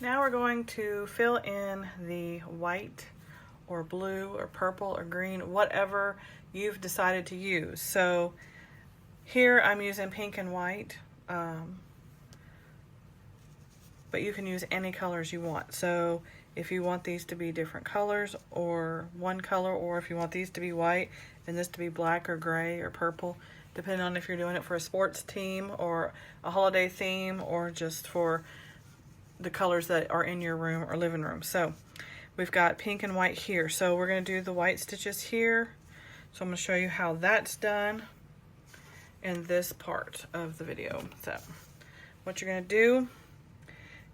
Now we're going to fill in the white or blue or purple or green, whatever you've decided to use. So here I'm using pink and white, but you can use any colors you want. So if you want these to be different colors or one color, or if you want these to be white and this to be black or gray or purple, depending on if you're doing it for a sports team or a holiday theme or just for the colors that are in your room or living room. So we've got pink and white here. So we're going to do the white stitches here. So I'm going to show you how that's done in this part of the video. So what you're going to do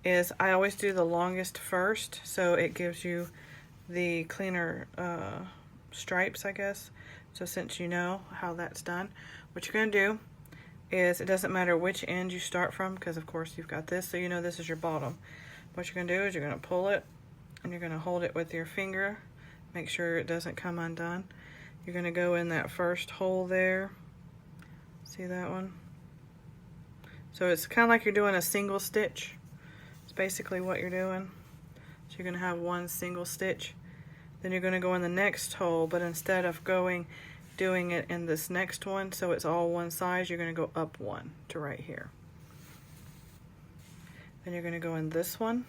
is, I always do the longest first, so it gives you the cleaner stripes, I guess. So since you know how that's done, what you're going to do is, it doesn't matter which end you start from, because of course you've got this, so you know this is your bottom. What you're going to do is you're going to pull it and you're going to hold it with your finger, make sure it doesn't come undone. You're going to go in that first hole there. See that one? So it's kind of like you're doing a single stitch. It's basically what you're doing. So you're going to have one single stitch. Then you're going to go in the next hole, but instead of doing it in this next one so it's all one size, you're going to go up one to right here. Then you're going to go in this one,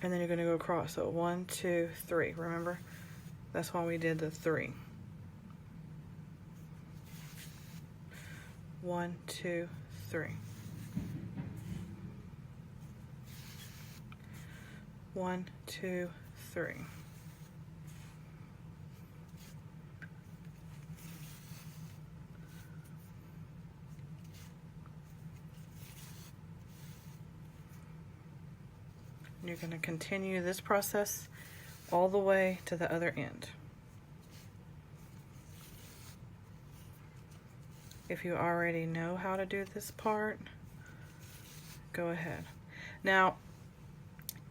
and then you're going to go across. So 1, 2, 3. Remember? That's why we did the 3. 1, 2, 3. 1, 2, 3. You're going to continue this process all the way to the other end. If you already know how to do this part, go ahead. Now,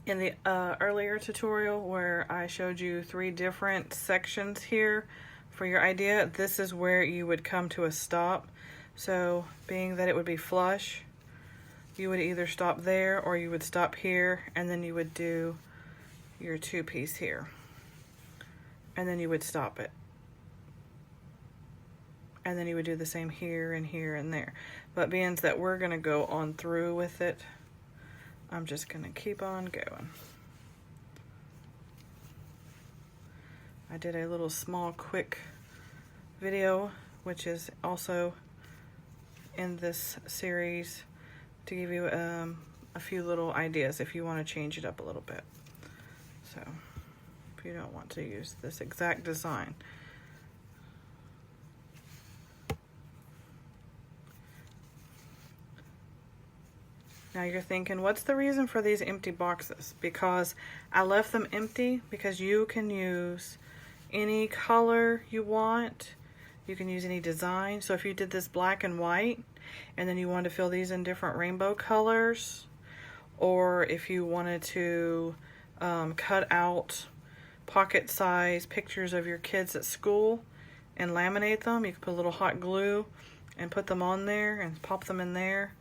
in the earlier tutorial where I showed you 3 different sections here for your idea, this is where you would come to a stop. So being that it would be flush, you would either stop there or you would stop here, and then you would do your 2-piece here. And then you would stop it. And then you would do the same here and here and there. But being that we're going to go on through with it, I'm just going to keep on going. I did a little small quick video, which is also in this series, to give you a few little ideas if you want to change it up a little bit. So if you don't want to use this exact design. Now you're thinking, what's the reason for these empty boxes? Because I left them empty because you can use any color you want. You can use any design. So if you did this black and white, and then you wanted to fill these in different rainbow colors, or if you wanted to cut out pocket size pictures of your kids at school and laminate them, you could put a little hot glue and put them on there and pop them in there.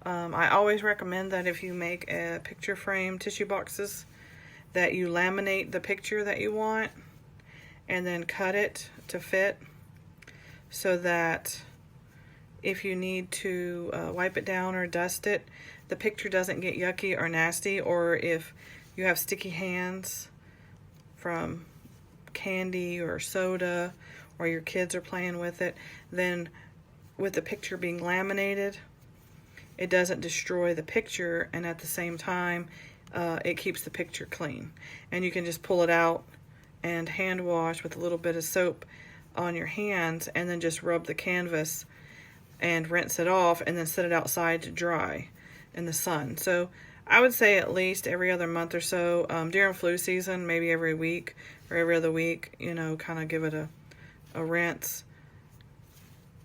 I always recommend that if you make a picture frame tissue boxes, that you laminate the picture that you want and then cut it to fit, so that if you need to wipe it down or dust it, the picture doesn't get yucky or nasty. Or if you have sticky hands from candy or soda, or your kids are playing with it, then with the picture being laminated, it doesn't destroy the picture, and at the same time it keeps the picture clean. And you can just pull it out and hand wash with a little bit of soap on your hands, and then just rub the canvas and rinse it off, and then set it outside to dry in the sun. So I would say at least every other month or so. During flu season, maybe every week or every other week, you know, kind of give it a rinse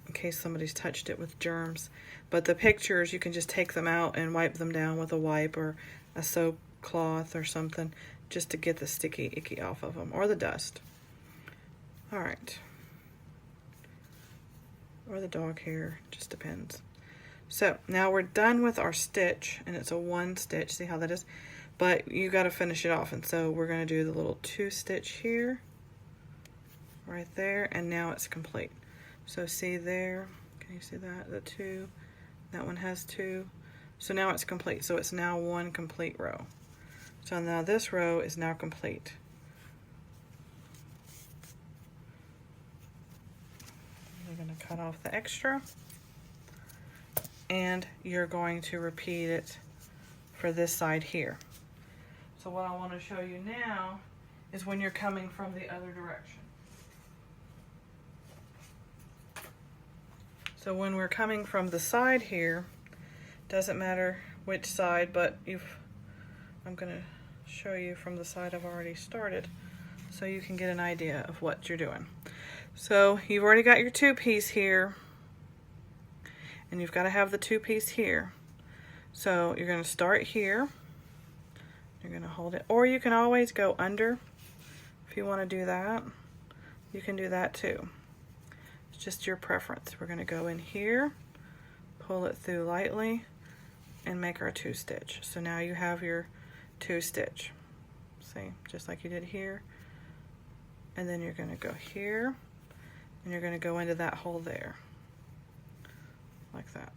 in case somebody's touched it with germs. But the pictures, you can just take them out and wipe them down with a wipe or a soap cloth or something, just to get the sticky icky off of them, or the dust. All right. Or the dog hair, just depends. So now we're done with our stitch, and it's a 1 stitch. See how that is? But you got to finish it off, and so we're going to do the little 2 stitch here, right there, and now it's complete. So see there, can you see that? The 2, that one has 2. So now it's complete. So it's now 1 complete row. So now this row is now complete. You're going to cut off the extra, and you're going to repeat it for this side here. So what I want to show you now is when you're coming from the other direction. So when we're coming from the side here, doesn't matter which side, but I'm going to show you from the side I've already started so you can get an idea of what you're doing. So you've already got your 2-piece here, and you've got to have the 2-piece here. So you're going to start here. You're going to hold it, or you can always go under if you want to do that. You can do that too. It's just your preference. We're going to go in here, pull it through lightly, and make our 2 stitch. So now you have your 2 stitch. See, just like you did here. And then you're going to go here, and you're going to go into that hole there, like that.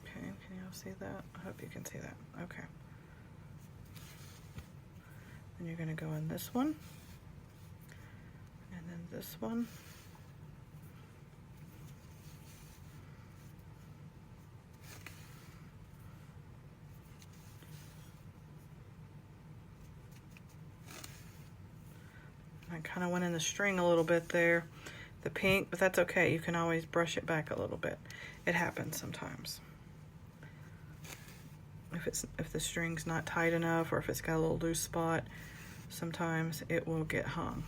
Okay, can you all see that? I hope you can see that. Okay. And you're going to go in this one, and then this one, I kind of went in the string a little bit there, the pink, but that's okay. You can always brush it back a little bit. It happens sometimes. If the string's not tight enough, or if it's got a little loose spot, sometimes it will get hung.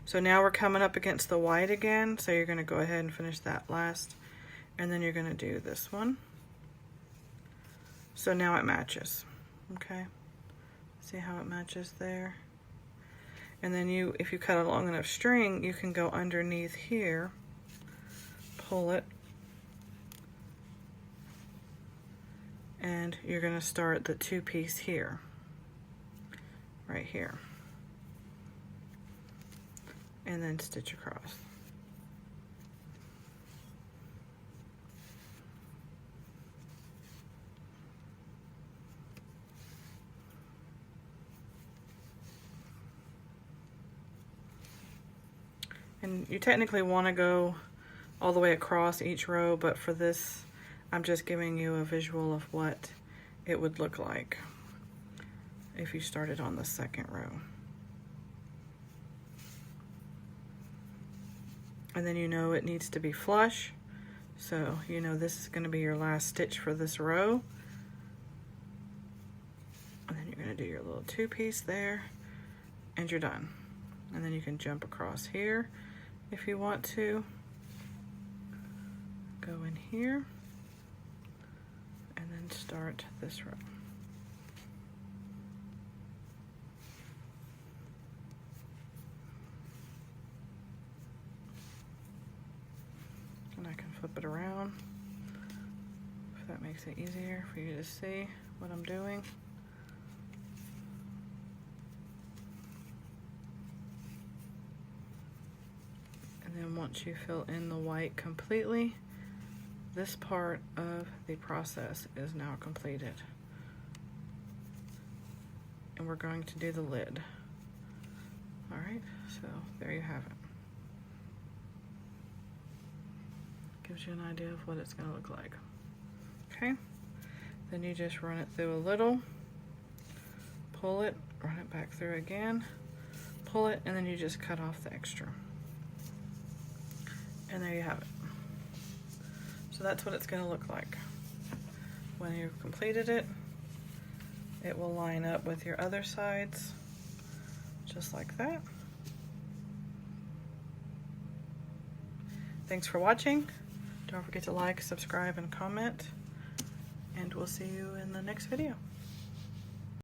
So now we're coming up against the white again, so you're going to go ahead and finish that last, and then you're going to do this one. So now it matches. Okay, see how it matches there? And then if you cut a long enough string, you can go underneath here, pull it, and you're going to start the 2-piece here, right here, and then stitch across. And you technically want to go all the way across each row, but for this, I'm just giving you a visual of what it would look like if you started on the 2nd row. And then you know it needs to be flush, so you know this is going to be your last stitch for this row. And then you're going to do your little 2-piece there, and you're done. And then you can jump across here if you want to. Go in here, and then start this row. And I can flip it around if that makes it easier for you to see what I'm doing. And then once you fill in the white completely, this part of the process is now completed. And we're going to do the lid. All right, so there you have it. Gives you an idea of what it's going to look like. Okay, then you just run it through a little, pull it, run it back through again, pull it, and then you just cut off the extra. And there you have it. So that's what it's going to look like. When you've completed it, it will line up with your other sides, just like that. Thanks for watching. Don't forget to like, subscribe, and comment. And we'll see you in the next video.